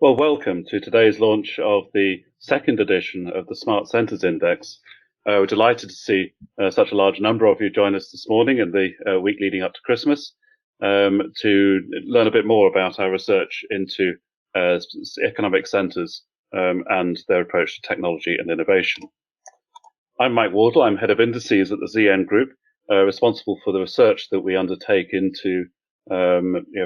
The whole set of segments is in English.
Well, welcome to today's launch of the second edition of the Smart Centres Index. We're delighted to see such a large number of you join us this morning in the week leading up to Christmas to learn a bit more about our research into economic centres and their approach to technology and innovation. I'm Mike Wardle. I'm head of indices at the ZN Group, responsible for the research that we undertake into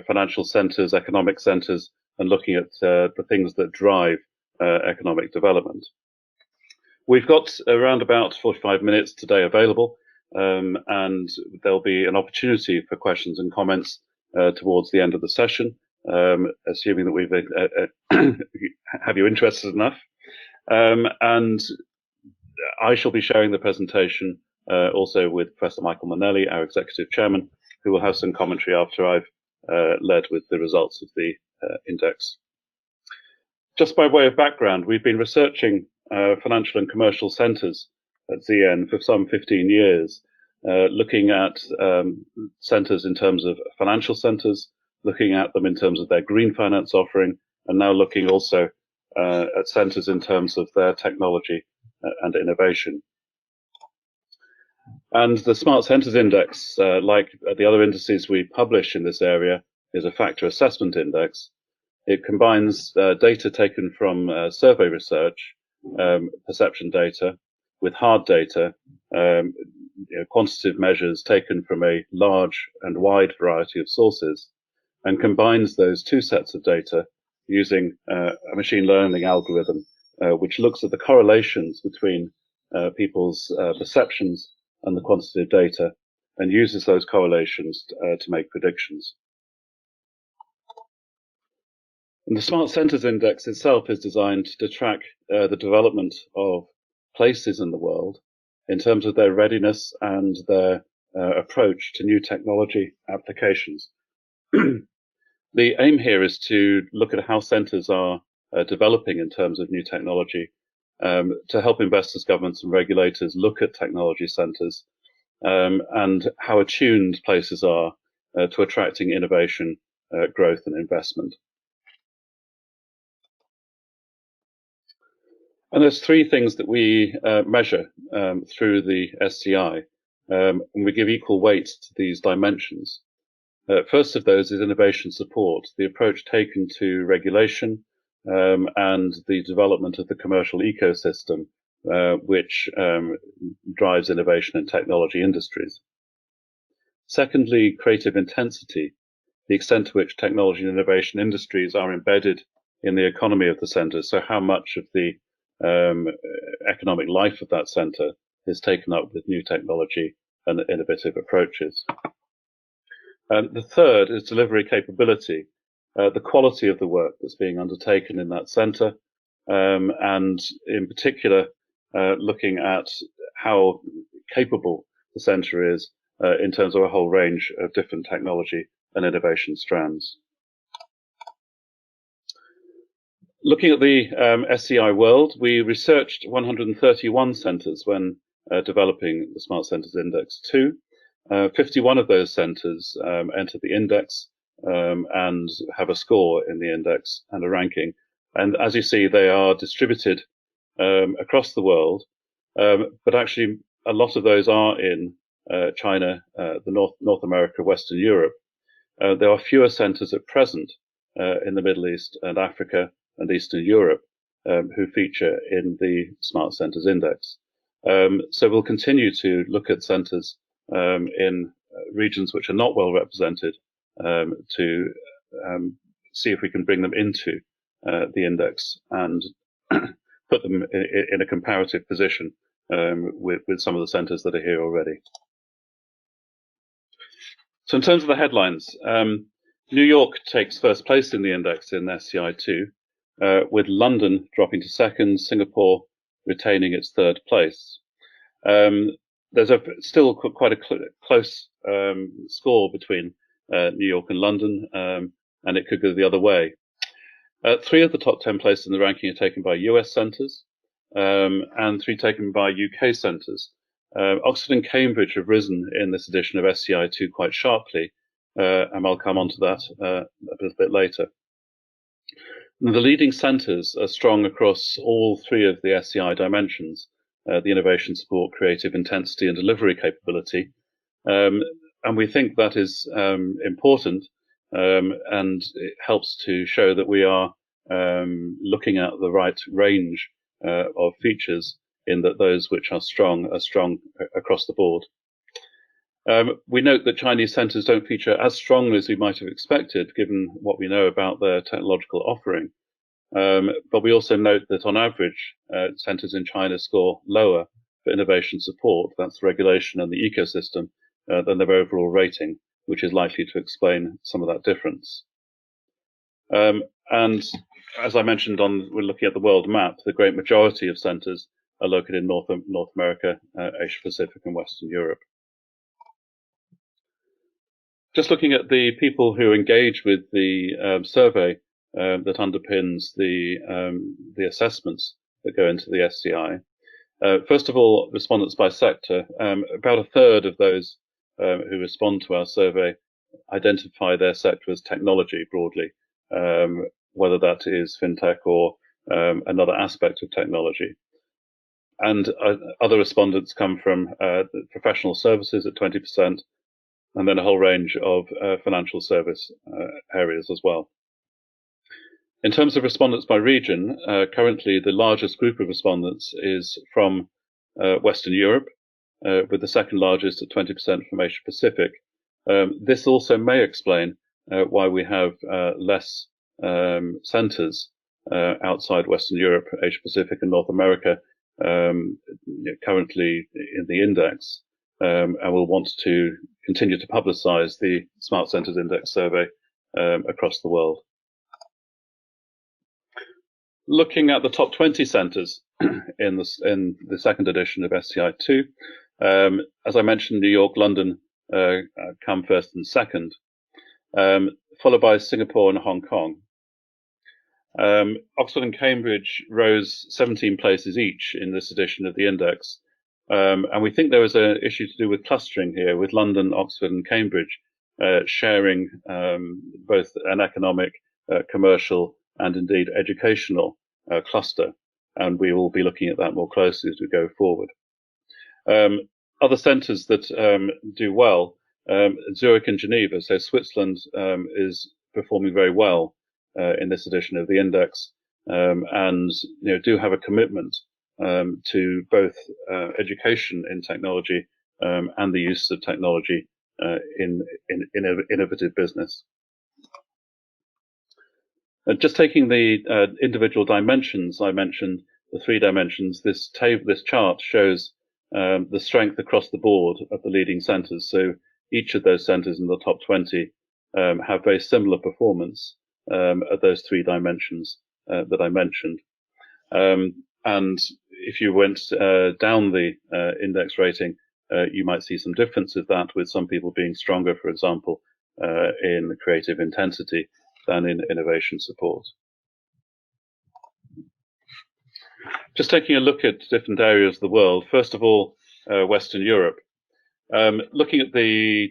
financial centres, economic centres, and looking at the things that drive economic development. We've got around about 45 minutes today available, and there'll be an opportunity for questions and comments towards the end of the session, assuming that we've have you interested enough. And I shall be sharing the presentation also with Professor Michael Minnelli, our executive chairman, who will have some commentary after I've led with the results of the index. Just by way of background, we've been researching financial and commercial centres at ZN for some 15 years, looking at centres in terms of financial centres, looking at them in terms of their green finance offering, and now looking also at centres in terms of their technology and innovation. And the Smart Centres Index, like the other indices we publish in this area, is a factor assessment index. It combines data taken from survey research, perception data, with hard data, quantitative measures taken from a large and wide variety of sources, and combines those two sets of data using a machine learning algorithm, which looks at the correlations between people's perceptions and the quantitative data, and uses those correlations to make predictions. And the Smart Centres Index itself is designed to track the development of places in the world in terms of their readiness and their approach to new technology applications. The aim here is to look at how centres are developing in terms of new technology to help investors, governments and regulators look at technology centres and how attuned places are to attracting innovation, growth and investment. And there's three things that we measure through the SCI, and we give equal weight to these dimensions. First of those is innovation support, the approach taken to regulation and the development of the commercial ecosystem, which drives innovation in technology industries. Secondly, creative intensity, the extent to which technology and innovation industries are embedded in the economy of the centre, so how much of the economic life of that centre is taken up with new technology and innovative approaches. The third is delivery capability, the quality of the work that's being undertaken in that centre, and in particular, looking at how capable the centre is in terms of a whole range of different technology and innovation strands. Looking at the SCI world, we researched 131 centres when developing the Smart Centres Index 2. 51 of those centres enter the index and have a score in the index and a ranking. And as you see, they are distributed across the world, but actually a lot of those are in China, the North America, Western Europe. There are fewer centres at present in the Middle East and Africa and Eastern Europe who feature in the Smart Centres Index. So we'll continue to look at centres in regions which are not well represented to see if we can bring them into the index and put them in a comparative position with some of the centres that are here already. So in terms of the headlines, New York takes first place in the index in SCI2, with London dropping to second, Singapore retaining its third place. There's still quite a close score between New York and London, and it could go the other way. 3 of the top 10 places in the ranking are taken by US centres, and 3 taken by UK centres. Oxford and Cambridge have risen in this edition of SCI2 quite sharply, and I'll come on to that a bit later. And the leading centres are strong across all three of the SCI dimensions, the innovation, support, creative intensity, and delivery capability. And we think that is important, and it helps to show that we are looking at the right range of features, in that those which are strong across the board. We note that Chinese centres don't feature as strongly as we might have expected, given what we know about their technological offering. But we also note that on average, centres in China score lower for innovation support, that's regulation and the ecosystem, than their overall rating, which is likely to explain some of that difference. And as I mentioned, we're looking at the world map, the great majority of centres are located in North America, Asia Pacific, and Western Europe. Just looking at the people who engage with the survey that underpins the assessments that go into the SCI. First of all, respondents by sector. About a third of those who respond to our survey identify their sector as technology broadly, whether that is fintech or another aspect of technology. And other respondents come from professional services at 20%, and then a whole range of financial service areas as well. In terms of respondents by region, currently the largest group of respondents is from Western Europe, with the second largest at 20% from Asia Pacific. This also may explain why we have less centres outside Western Europe, Asia Pacific, and North America currently in the index, and we'll want to continue to publicise the Smart Centres Index survey across the world. Looking at the top 20 centres in the second edition of SCI2, as I mentioned, New York, London come first and second, followed by Singapore and Hong Kong. Oxford and Cambridge rose 17 places each in this edition of the index, and we think there was an issue to do with clustering here, with London, Oxford, and Cambridge sharing both an economic, commercial, and indeed educational cluster, and we will be looking at that more closely as we go forward. Other centres that do well, Zurich and Geneva, so Switzerland is performing very well in this edition of the index, and do have a commitment to both education in technology and the use of technology in innovative business. Just taking the individual dimensions I mentioned, the 3 dimensions, this chart shows the strength across the board of the leading centres. So each of those centres in the top 20 have very similar performance at those 3 dimensions that I mentioned. And if you went down the index rating, you might see some difference with that, with some people being stronger, for example, in creative intensity than in innovation support. Just taking a look at different areas of the world. First of all, Western Europe. Looking at the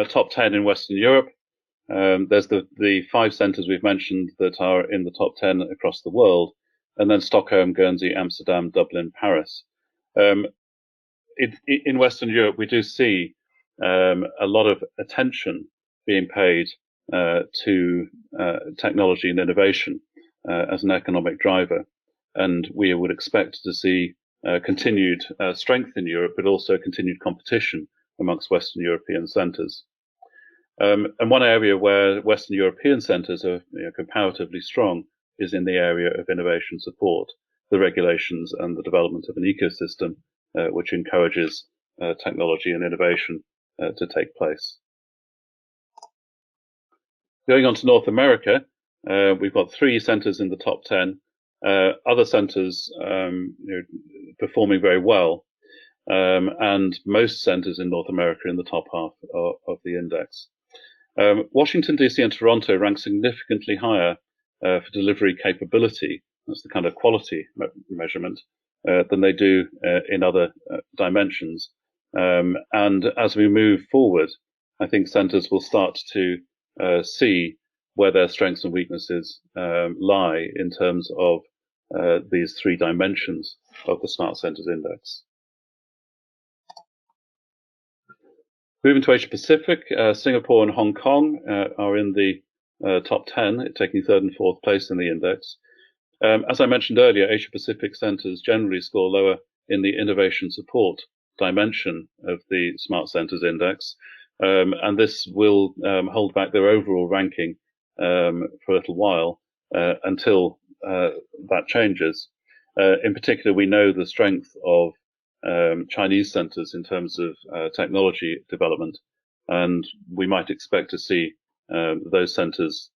top 10 in Western Europe, there's the 5 centres we've mentioned that are in the top 10 across the world, and then Stockholm, Guernsey, Amsterdam, Dublin, Paris. In Western Europe, we do see a lot of attention being paid to technology and innovation as an economic driver. And we would expect to see continued strength in Europe, but also continued competition amongst Western European centres. And one area where Western European centres are comparatively strong is in the area of innovation support, the regulations and the development of an ecosystem which encourages technology and innovation to take place. Going on to North America, we've got 3 centres in the top 10, other centres performing very well, and most centres in North America in the top half of the index. Washington, DC, and Toronto rank significantly higher for delivery capability, that's the kind of quality measurement, than they do in other dimensions. And as we move forward, I think centres will start to see where their strengths and weaknesses lie in terms of these three dimensions of the Smart Centers Index. Moving to Asia Pacific, Singapore and Hong Kong are in the top 10, taking third and fourth place in the index. As I mentioned earlier, Asia Pacific centers generally score lower in the innovation support dimension of the Smart Centers Index, and this will hold back their overall ranking for a little while until that changes. In particular, we know the strength of Chinese centers in terms of technology development, and we might expect to see those centers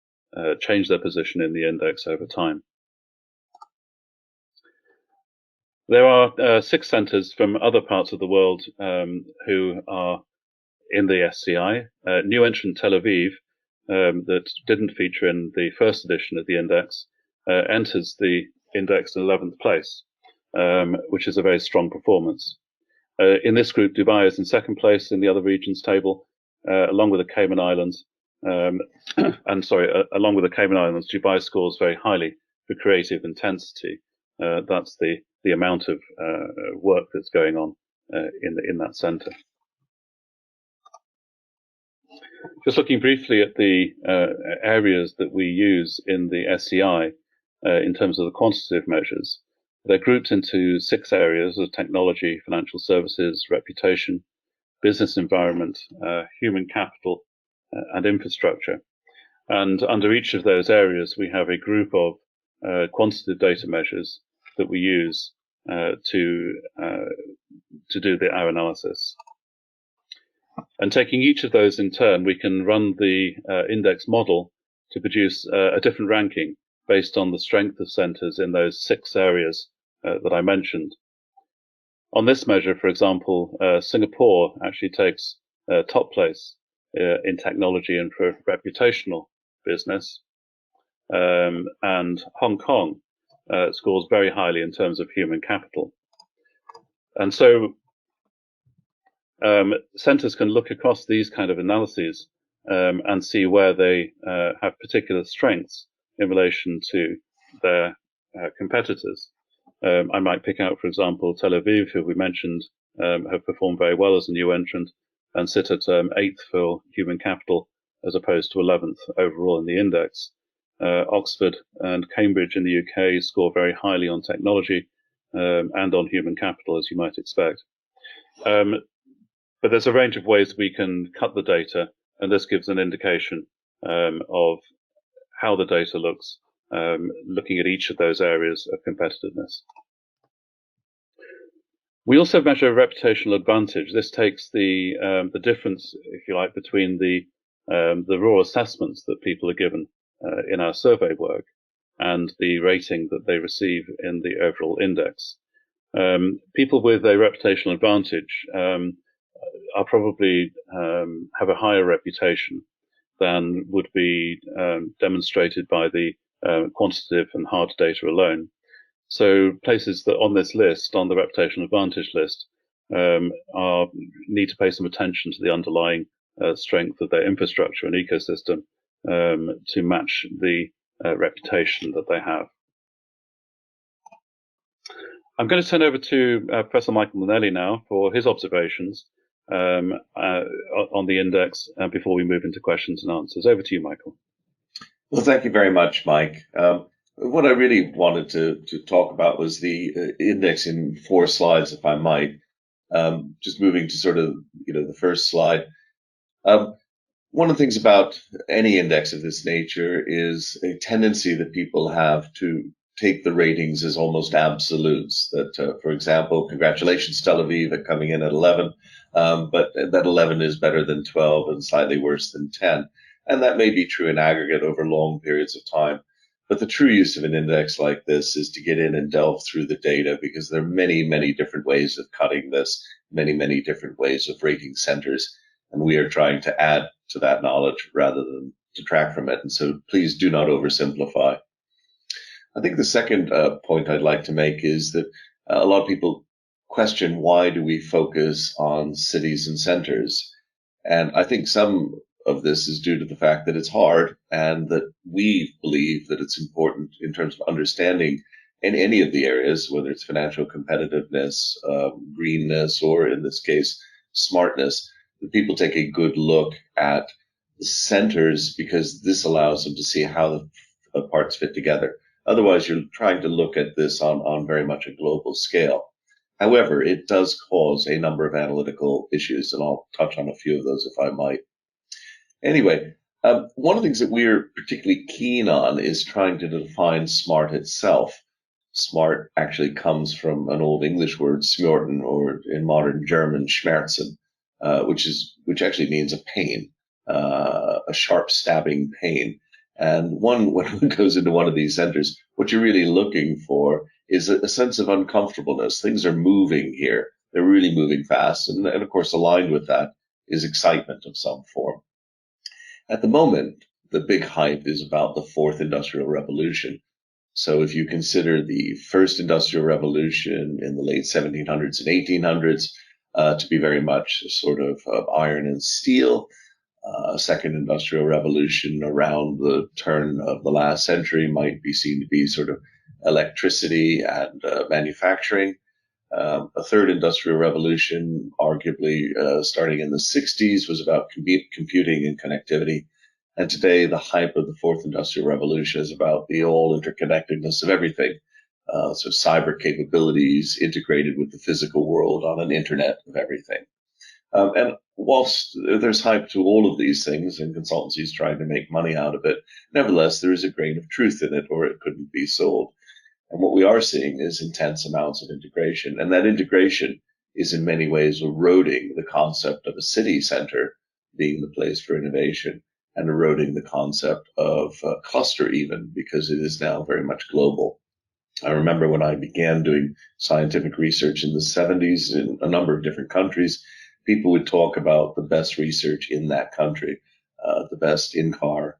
change their position in the index over time. There are 6 centers from other parts of the world who are in the SCI. New entrant Tel Aviv, that didn't feature in the first edition of the index, enters the index in 11th place, which is a very strong performance. In this group, Dubai is in second place in the other regions table, along with the Cayman Islands. Along with the Cayman Islands, Dubai scores very highly for creative intensity. That's the amount of work that's going on in that center. Just looking briefly at the areas that we use in the SCI in terms of the quantitative measures, they're grouped into 6 areas of technology, financial services, reputation, business environment, human capital, and infrastructure. And under each of those areas, we have a group of quantitative data measures that we use to do our analysis. And taking each of those in turn, we can run the index model to produce a different ranking based on the strength of centers in those 6 areas that I mentioned. On this measure, for example, Singapore actually takes top place in technology and for reputational business, and Hong Kong scores very highly in terms of human capital. And so centers can look across these kind of analyses and see where they have particular strengths in relation to their competitors. I might pick out, for example, Tel Aviv, who we mentioned have performed very well as a new entrant and sit at 8th for human capital as opposed to 11th overall in the index. Oxford and Cambridge in the UK score very highly on technology and on human capital, as you might expect. But there's a range of ways we can cut the data, and this gives an indication of how the data looks, looking at each of those areas of competitiveness. We also measure reputational advantage. This takes the difference, if you like, between the raw assessments that people are given in our survey work and the rating that they receive in the overall index. People with a reputational advantage are probably have a higher reputation than would be demonstrated by the quantitative and hard data alone. So places that on this list, on the reputational advantage list, need to pay some attention to the underlying strength of their infrastructure and ecosystem to match the reputation that they have. I'm going to turn over to Professor Michael Minnelli now for his observations on the index before we move into questions and answers. Over to you, Michael. Well, thank you very much, Mike. What I really wanted to talk about was the index in 4 slides, if I might. Just moving to sort of the first slide. One of the things about any index of this nature is a tendency that people have to take the ratings as almost absolutes. That, for example, congratulations Tel Aviv at coming in at 11, but that 11 is better than 12 and slightly worse than 10. And that may be true in aggregate over long periods of time. But the true use of an index like this is to get in and delve through the data, because there are many, many different ways of cutting this, many, many different ways of rating centers. And we are trying to add to that knowledge rather than detract from it. And so please do not oversimplify. I think the second point I'd like to make is that a lot of people question, why do we focus on cities and centers? And I think some of this is due to the fact that it's hard, and that we believe that it's important in terms of understanding in any of the areas, whether it's financial competitiveness, greenness, or in this case, smartness, that people take a good look at the centers, because this allows them to see how the parts fit together. Otherwise, you're trying to look at this on very much a global scale. However, it does cause a number of analytical issues, and I'll touch on a few of those if I might. Anyway, one of the things that we're particularly keen on is trying to define smart itself. Smart actually comes from an old English word, smörten, or in modern German, schmerzen, which actually means a pain, a sharp stabbing pain. And when one goes into one of these centers, what you're really looking for is a sense of uncomfortableness. Things are moving here. They're really moving fast. And of course, aligned with that is excitement of some form. At the moment, the big hype is about the fourth industrial revolution. So if you consider the first industrial revolution in the late 1700s and 1800s to be very much sort of iron and steel, second industrial revolution around the turn of the last century might be seen to be sort of electricity and manufacturing. A third industrial revolution, arguably starting in the 60s, was about computing and connectivity. And today, the hype of the fourth industrial revolution is about the all interconnectedness of everything. So cyber capabilities integrated with the physical world on an internet of everything. And whilst there's hype to all of these things and consultancies trying to make money out of it, nevertheless, there is a grain of truth in it, or it couldn't be sold. And what we are seeing is intense amounts of integration. And that integration is in many ways eroding the concept of a city center being the place for innovation, and eroding the concept of cluster even, because it is now very much global. I remember when I began doing scientific research in the 70s in a number of different countries, people would talk about the best research in that country, the best in-car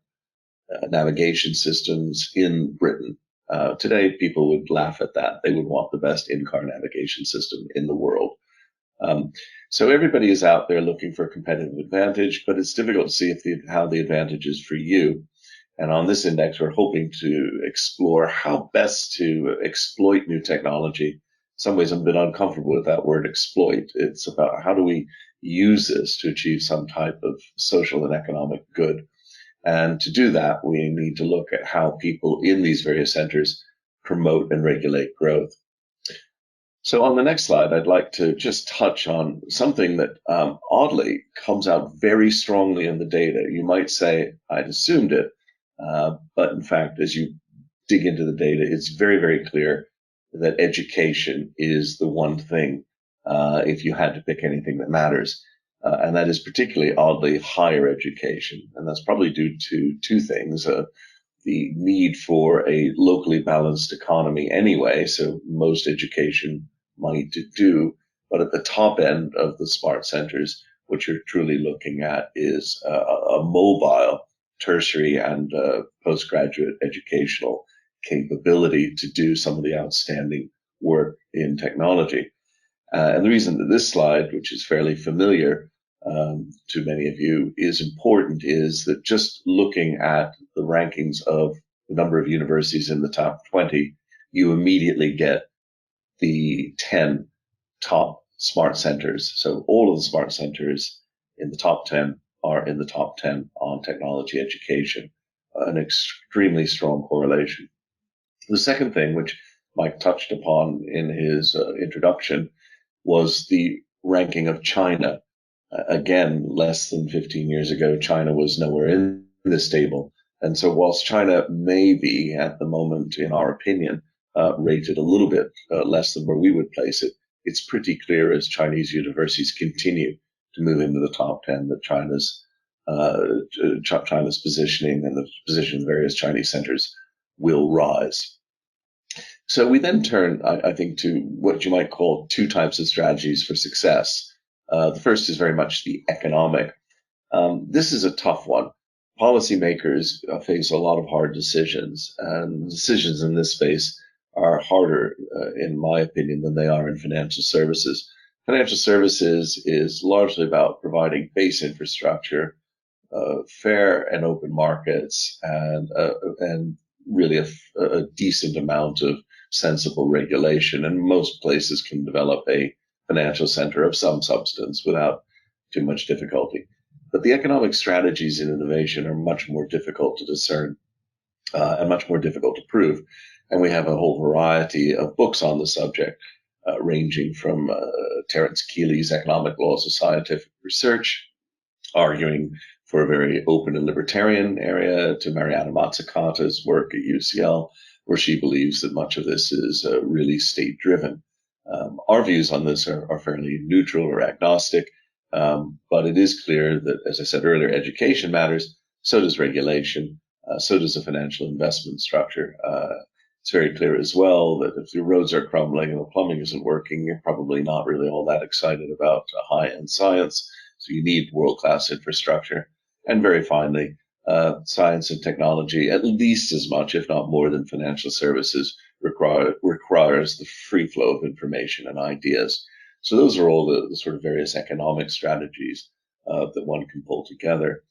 navigation systems in Britain. Today, people would laugh at that. They would want the best in-car navigation system in the world. So everybody is out there looking for a competitive advantage, but it's difficult to see how the advantage is for you. And on this index, we're hoping to explore how best to exploit new technology. In some ways, I'm a bit uncomfortable with that word exploit. It's about how do we use this to achieve some type of social and economic good. And to do that, we need to look at how people in these various centers promote and regulate growth. So on the next slide, I'd like to just touch on something that oddly comes out very strongly in the data. You might say, I'd assumed it, but in fact, as you dig into the data, it's very, very clear that education is the one thing, if you had to pick anything that matters. And that is particularly oddly higher education. And that's probably due to two things. The need for a locally balanced economy anyway, so most education money to do. But at the top end of the smart centers, what you're truly looking at is a mobile tertiary and postgraduate educational capability to do some of the outstanding work in technology. And the reason that this slide, which is fairly familiar to many of you, is important is that just looking at the rankings of the number of universities in the top 20, you immediately get the 10 top smart centers. So all of the smart centers in the top 10 are in the top 10 on technology education, an extremely strong correlation. The second thing, which Mike touched upon in his introduction, was the ranking of China. Again, less than 15 years ago, China was nowhere in this table. And so whilst China may be at the moment, in our opinion, rated a little bit less than where we would place it, it's pretty clear as Chinese universities continue to move into the top 10 that China's positioning and the position of various Chinese centers will rise. So we then turn, I think, to what you might call two types of strategies for success. The first is very much the economic. This is a tough one. Policymakers face a lot of hard decisions, and decisions in this space are harder, in my opinion, than they are in financial services. Financial services is largely about providing base infrastructure, fair and open markets and really a decent amount of sensible regulation. And most places can develop a financial center of some substance without too much difficulty. But the economic strategies in innovation are much more difficult to discern and much more difficult to prove. And we have a whole variety of books on the subject, ranging from Terence Keely's Economic Laws of Scientific Research, arguing for a very open and libertarian area, to Mariana Mazzucato's work at UCL, where she believes that much of this is really state-driven. Our views on this are fairly neutral or agnostic, but it is clear that, as I said earlier, education matters, so does regulation, so does the financial investment structure. It's very clear as well that if the roads are crumbling and the plumbing isn't working, you're probably not really all that excited about high-end science. So you need world-class infrastructure. And very finally, science and technology, at least as much, if not more than financial services, requires the free flow of information and ideas. So those are all the sort of various economic strategies that one can pull together.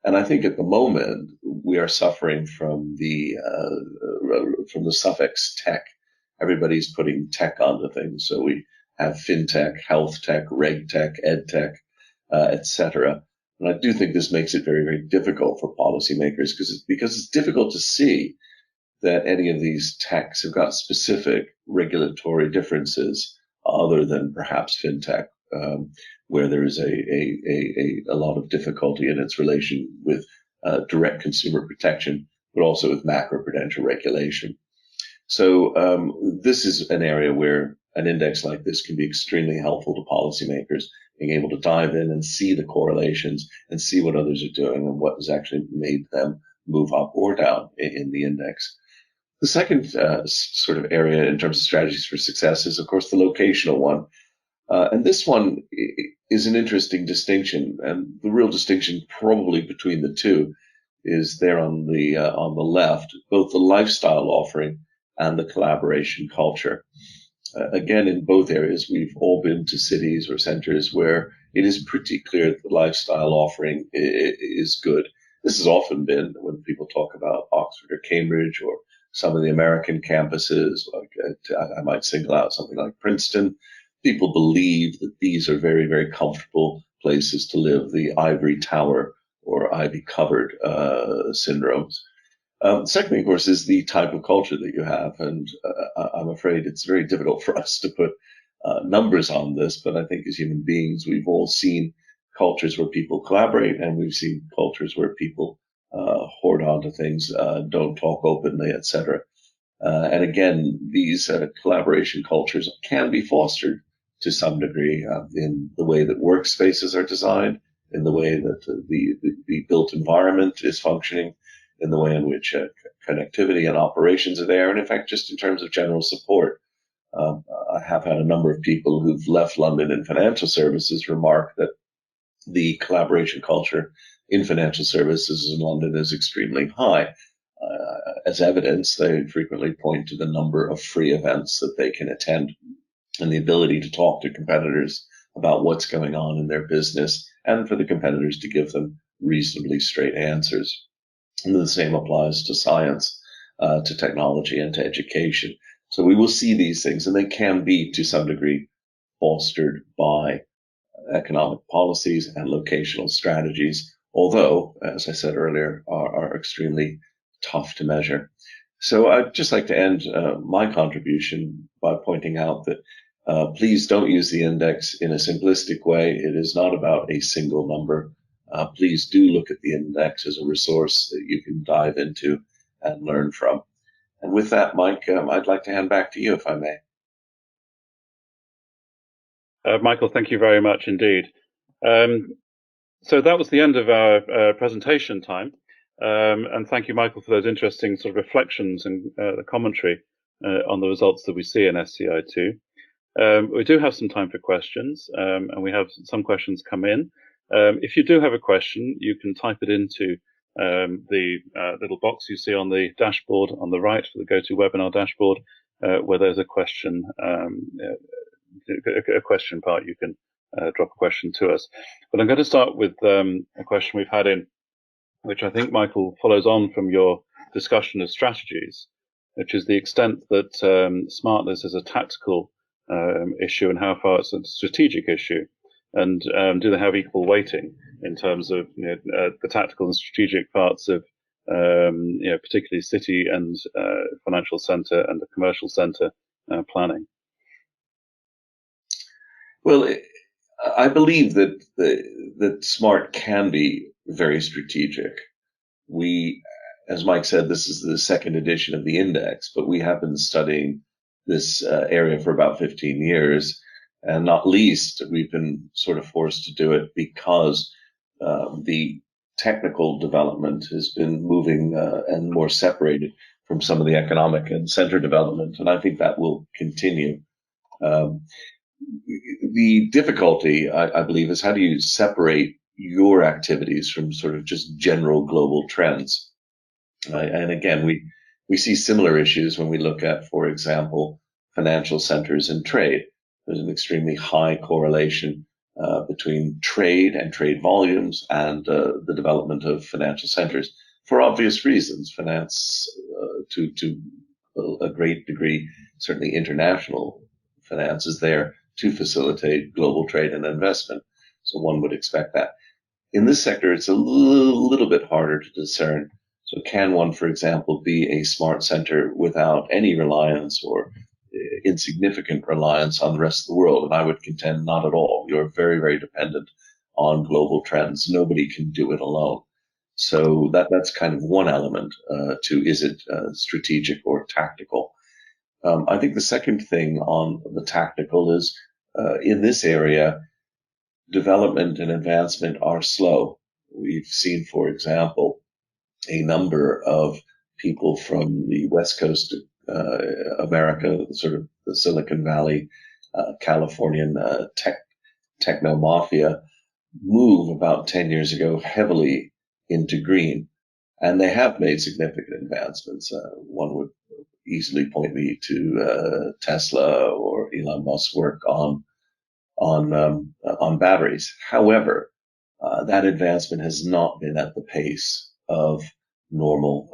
And I think at the moment we are suffering from the suffix tech. Everybody's putting tech onto things. So we have fintech, health tech, reg tech, ed tech, etc. And I do think this makes it very, very difficult for policymakers because it's difficult to see that any of these techs have got specific regulatory differences other than perhaps fintech, where there is a lot of difficulty in its relation with direct consumer protection, but also with macroprudential regulation. So this is an area where an index like this can be extremely helpful to policymakers, being able to dive in and see the correlations and see what others are doing and what has actually made them move up or down in the index. The second sort of area in terms of strategies for success is, of course, the locational one. And this one is an interesting distinction. And the real distinction probably between the two is there on the left, both the lifestyle offering and the collaboration culture. Again, in both areas, we've all been to cities or centers where it is pretty clear that the lifestyle offering is good. This has often been when people talk about Oxford or Cambridge or some of the American campuses, like I might single out something like Princeton. People believe that these are very, very comfortable places to live, the ivory tower or ivy covered syndromes. Secondly, of course, is the type of culture that you have. And I'm afraid it's very difficult for us to put numbers on this, but I think as human beings, we've all seen cultures where people collaborate, and we've seen cultures where people hoard onto things, don't talk openly, etc. And again, these collaboration cultures can be fostered to some degree in the way that workspaces are designed, in the way that the built environment is functioning, in the way in which connectivity and operations are there, and in fact, just in terms of general support. I have had a number of people who've left London in financial services remark that the collaboration culture in financial services in London is extremely high. As evidence, they frequently point to the number of free events that they can attend and the ability to talk to competitors about what's going on in their business, and for the competitors to give them reasonably straight answers. And the same applies to science, to technology, and to education. So we will see these things, and they can be, to some degree, fostered by economic policies and locational strategies, although, as I said earlier, are extremely tough to measure. So I'd just like to end my contribution by pointing out that please don't use the index in a simplistic way. It is not about a single number. Please do look at the index as a resource that you can dive into and learn from. And with that, Mike, I'd like to hand back to you, if I may. Michael, thank you very much indeed. So that was the end of our presentation time. And thank you, Michael, for those interesting sort of reflections and the commentary on the results that we see in SCI2. We do have some time for questions, and we have some questions come in. If you do have a question, you can type it into the little box you see on the dashboard on the right for the GoToWebinar dashboard, where there's a question, a question part. You can drop a question to us. But I'm going to start with a question we've had in which I think, Michael, follows on from your discussion of strategies, which is the extent that smartness is a tactical issue and how far it's a strategic issue. And do they have equal weighting in terms of the tactical and strategic parts of particularly city and financial centre and the commercial centre planning? Well, I believe that that smart can be very strategic. We, as Mike said, this is the second edition of the index, but we have been studying this area for about 15 years. And not least, we've been sort of forced to do it because the technical development has been moving and more separated from some of the economic and center development. And I think that will continue. Um, the difficulty, I believe, is how do you separate your activities from sort of just general global trends? And again, we see similar issues when we look at, for example, financial centers and trade. There's an extremely high correlation between trade and trade volumes and the development of financial centers for obvious reasons. Finance, to a great degree, certainly international finance, is there to facilitate global trade and investment. So one would expect that. In this sector, it's a little bit harder to discern. So can one, for example, be a smart center without any reliance or insignificant reliance on the rest of the world? And I would contend not at all. You're very, very dependent on global trends. Nobody can do it alone. So that's kind of one element to is it strategic or tactical? I think the second thing on the tactical is in this area, development and advancement are slow. We've seen, for example, a number of people from the West Coast of America, sort of the Silicon Valley, Californian techno mafia, move about 10 years ago heavily into green. And they have made significant advancements. One would easily point me to Tesla or Elon Musk's work on batteries. However, that advancement has not been at the pace of normal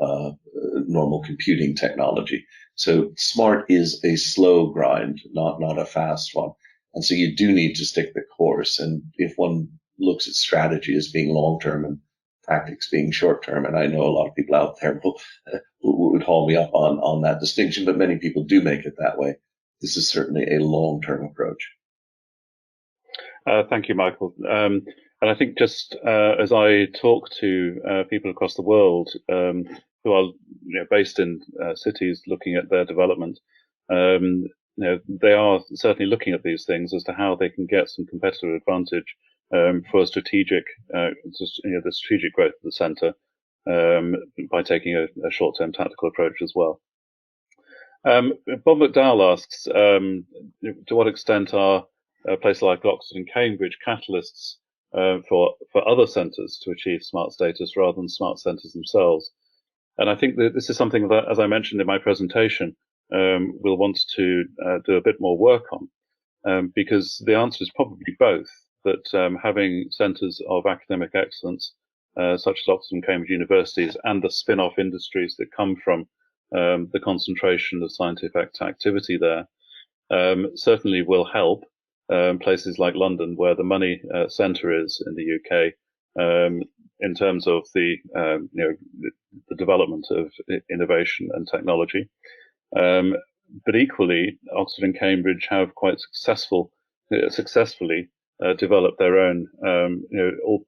computing technology. So smart is a slow grind, not a fast one. And so you do need to stick the course. And if one looks at strategy as being long term and tactics being short term, and I know a lot of people out there would haul me up on that distinction, but many people do make it that way. This is certainly a long term approach. Thank you, Michael. And I think just as I talk to people across the world who are based in cities looking at their development, they are certainly looking at these things as to how they can get some competitive advantage for strategic, the strategic growth of the centre by taking a short-term tactical approach as well. Bob McDowell asks, to what extent are places like Oxford and Cambridge catalysts for other centres to achieve smart status rather than smart centres themselves? And I think that this is something that, as I mentioned in my presentation, we'll want to do a bit more work on, because the answer is probably both, that having centres of academic excellence, such as Oxford and Cambridge universities, and the spin-off industries that come from the concentration of scientific activity there, certainly will help places like London, where the money centre is in the UK, in terms of the development of innovation and technology. But equally, Oxford and Cambridge have quite successfully developed their own,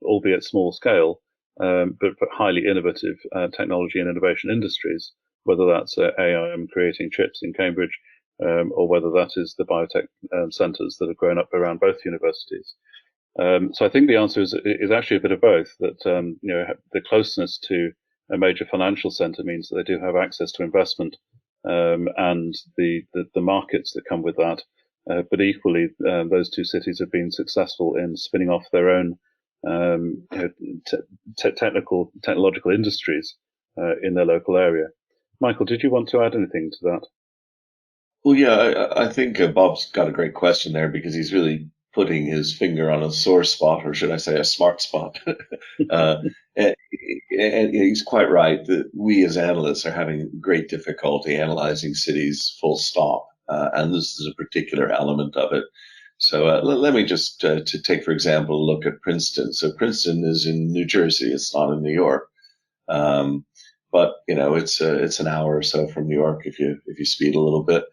albeit small scale, but highly innovative technology and innovation industries, whether that's AIM creating chips in Cambridge, or whether that is the biotech centres that have grown up around both universities. So I think the answer is actually a bit of both, that the closeness to a major financial centre means that they do have access to investment and the markets that come with that. But equally, those two cities have been successful in spinning off their own technological industries in their local area. Michael, did you want to add anything to that? Well, yeah, I think Bob's got a great question there because he's really putting his finger on a sore spot, or should I say a smart spot. uh, and, and he's quite right that we as analysts are having great difficulty analyzing cities full stop. And this is a particular element of it. So let me just to take, for example, a look at Princeton. So Princeton is in New Jersey. It's not in New York. But it's an hour or so from New York if you speed a little bit.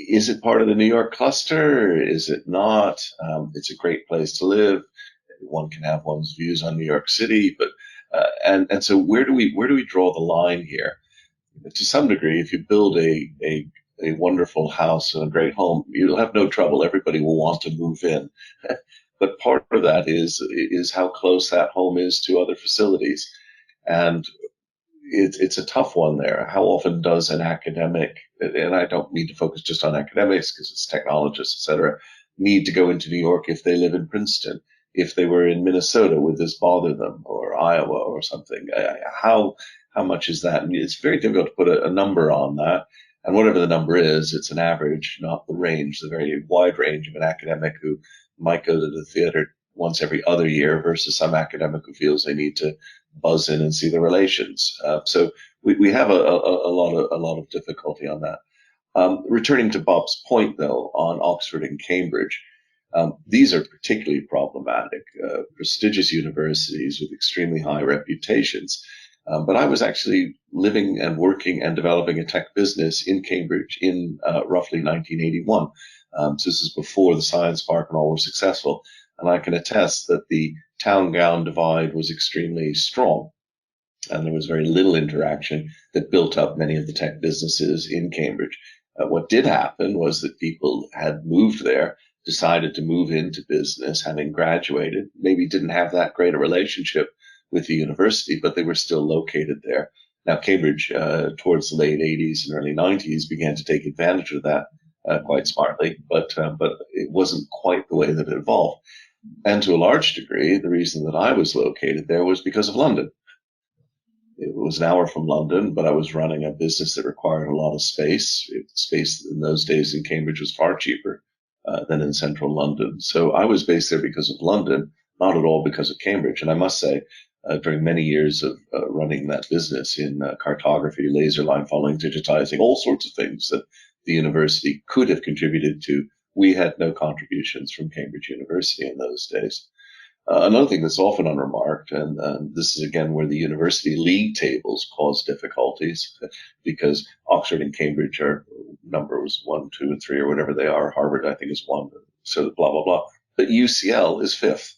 Is it part of the New York cluster? Is it not? It's a great place to live. One can have one's views on New York City, but and so where do we draw the line here? To some degree, if you build a wonderful house and a great home, you'll have no trouble. Everybody will want to move in. But part of that is how close that home is to other facilities. And it's a tough one there. How often does an academic, and I don't mean to focus just on academics because it's technologists, et cetera, need to go into New York if they live in Princeton? If they were in Minnesota, would this bother them, or Iowa or something? How much is that? And it's very difficult to put a number on that. And whatever the number is, it's an average, not the range, the very wide range of an academic who might go to the theater once every other year versus some academic who feels they need to buzz in and see the relations. So we have a lot of difficulty on that. Returning to Bob's point, though, on Oxford and Cambridge, these are particularly problematic, prestigious universities with extremely high reputations. But I was actually living and working and developing a tech business in Cambridge in roughly 1981. So this is before the Science Park and all were successful. And I can attest that the town-gown divide was extremely strong. And there was very little interaction that built up many of the tech businesses in Cambridge. What did happen was that people had moved there, decided to move into business, having graduated, maybe didn't have that great a relationship with the university, but they were still located there. Now, Cambridge, towards the late 80s and early 90s, began to take advantage of that quite smartly, but it wasn't quite the way that it evolved. And to a large degree, the reason that I was located there was because of London. It was an hour from London, but I was running a business that required a lot of space. Space in those days in Cambridge was far cheaper than in central London. So I was based there because of London, not at all because of Cambridge. And I must say, during many years of running that business in cartography, laser line following, digitizing, all sorts of things that the university could have contributed to, we had no contributions from Cambridge University in those days. Another thing that's often unremarked, and this is again where the university league tables cause difficulties, because Oxford and Cambridge are numbers 1, 2, and 3, or whatever they are. Harvard, I think, is 1, so blah, blah, blah. But UCL is 5th.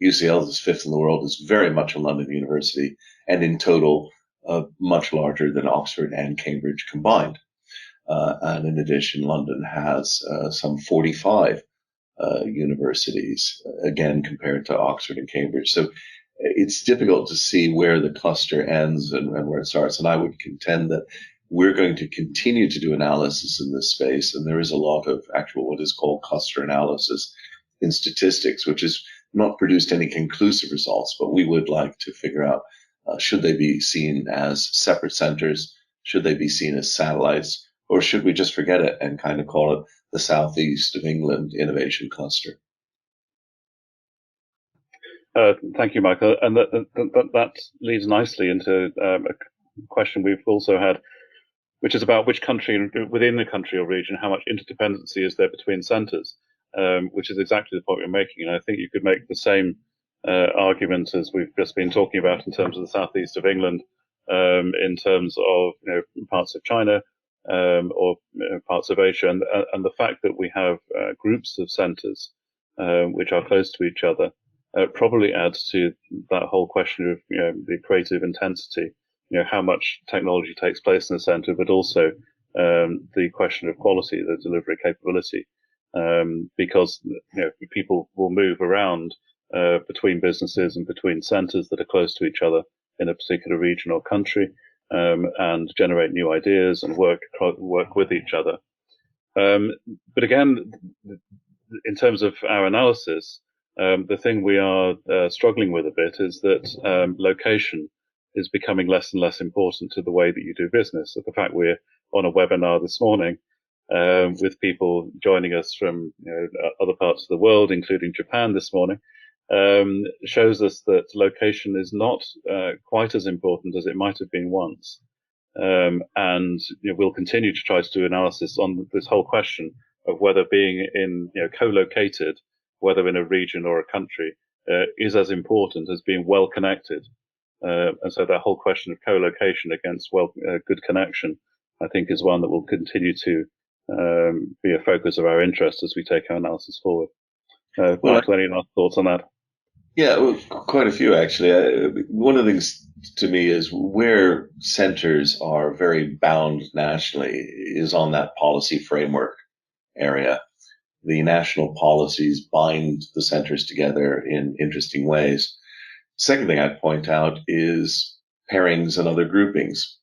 UCL is 5th in the world, is very much a London university, and in total, much larger than Oxford and Cambridge combined. And in addition, London has some 45 universities, again, compared to Oxford and Cambridge. So it's difficult to see where the cluster ends and where it starts. And I would contend that we're going to continue to do analysis in this space. And there is a lot of actual what is called cluster analysis in statistics, which has not produced any conclusive results, but we would like to figure out, should they be seen as separate centers? Should they be seen as satellites? Or should we just forget it and kind of call it the Southeast of England Innovation Cluster? Thank you, Michael. And that leads nicely into a question we've also had, which is about which country within the country or region, how much interdependency is there between centres, which is exactly the point we're making. And I think you could make the same argument as we've just been talking about in terms of the Southeast of England, in terms of parts of China, or parts of Asia, and the fact that we have groups of centres which are close to each other probably adds to that whole question of the creative intensity, how much technology takes place in the centre, but also the question of quality, the delivery capability, because people will move around between businesses and between centres that are close to each other in a particular region or country. And generate new ideas and work with each other. But again, in terms of our analysis, the thing we are struggling with a bit is that location is becoming less and less important to the way that you do business. So the fact we're on a webinar this morning with people joining us from other parts of the world, including Japan this morning, shows us that location is not quite as important as it might have been once. And we'll continue to try to do analysis on this whole question of whether being in co-located, whether in a region or a country, is as important as being well connected. And so that whole question of co-location against good connection, I think, is one that will continue to be a focus of our interest as we take our analysis forward. Michael, any last thoughts on that? Yeah, well, quite a few actually. One of the things to me is where centers are very bound nationally is on that policy framework area. The national policies bind the centers together in interesting ways. Second thing I'd point out is pairings and other groupings.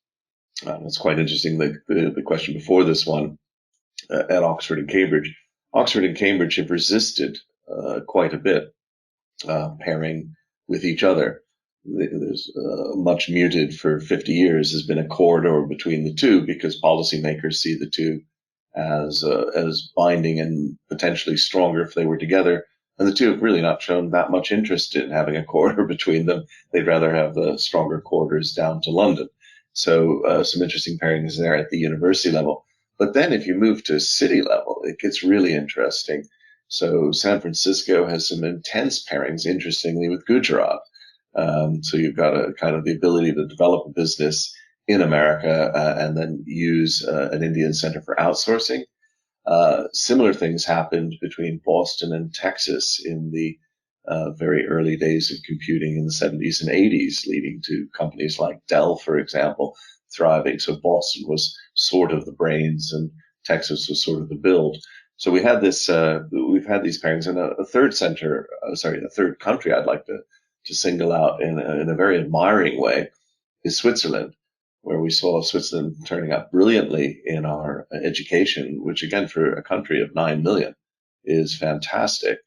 It's quite interesting, the question before this one at Oxford and Cambridge. Oxford and Cambridge have resisted quite a bit pairing with each other. There's much muted for 50 years has been a corridor between the two because policymakers see the two as binding and potentially stronger if they were together. And the two have really not shown that much interest in having a corridor between them. They'd rather have the stronger corridors down to London. So some interesting pairings there at the university level. But then if you move to city level, it gets really interesting. So San Francisco has some intense pairings, interestingly, with Gujarat. So you've got a kind of the ability to develop a business in America and then use an Indian center for outsourcing. Similar things happened between Boston and Texas in the very early days of computing in the 70s and 80s, leading to companies like Dell, for example, thriving. So Boston was sort of the brains and Texas was sort of the build. So we had this, we've had these pairings, and a third country I'd like to single out in a very admiring way is Switzerland, where we saw Switzerland turning up brilliantly in our education, which again, for a country of 9 million is fantastic.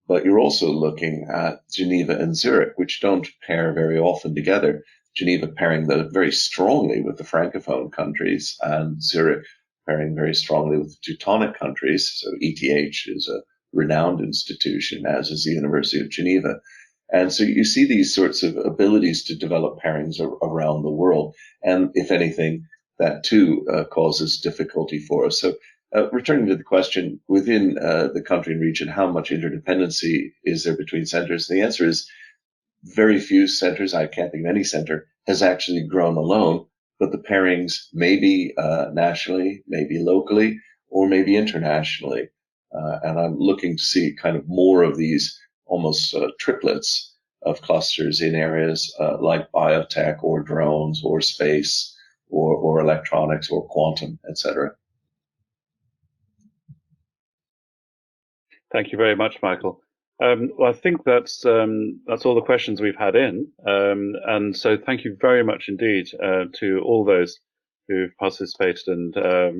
But you're also looking at Geneva and Zurich, which don't pair very often together. Geneva pairing very strongly with the Francophone countries, and Zurich pairing very strongly with the Teutonic countries. So ETH is a renowned institution, as is the University of Geneva. And so you see these sorts of abilities to develop pairings around the world. And if anything, that too causes difficulty for us. So returning to the question, within the country and region, how much interdependency is there between centers? The answer is very few centers. I can't think of any center has actually grown alone, but the pairings may be nationally, maybe locally, or maybe internationally. And I'm looking to see kind of more of these almost triplets of clusters in areas like biotech or drones or space or electronics or quantum, etc. Thank you very much, Michael. Well, I think that's all the questions we've had in. And so thank you very much indeed to all those who've participated and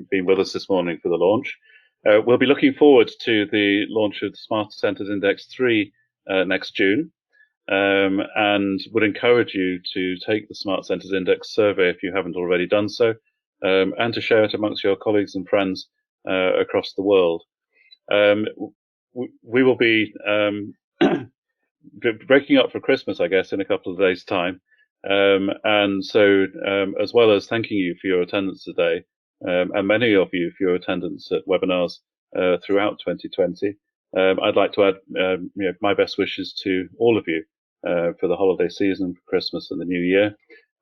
been with us this morning for the launch. We'll be looking forward to the launch of the Smart Centres Index 3 next June, and would encourage you to take the Smart Centres Index survey if you haven't already done so, and to share it amongst your colleagues and friends across the world. We will be breaking up for Christmas, I guess, in a couple of days' time. And so, as well as thanking you for your attendance today, and many of you for your attendance at webinars throughout 2020, I'd like to add my best wishes to all of you for the holiday season, for Christmas and the New Year.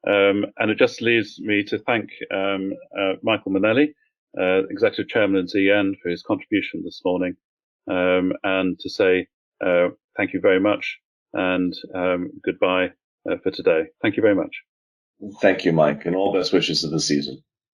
And it just leaves me to thank Michael Minnelli, Executive Chairman and ZN, for his contribution this morning, and to say thank you very much and goodbye for today. Thank you very much. Thank you, Mike, and all best wishes of the season.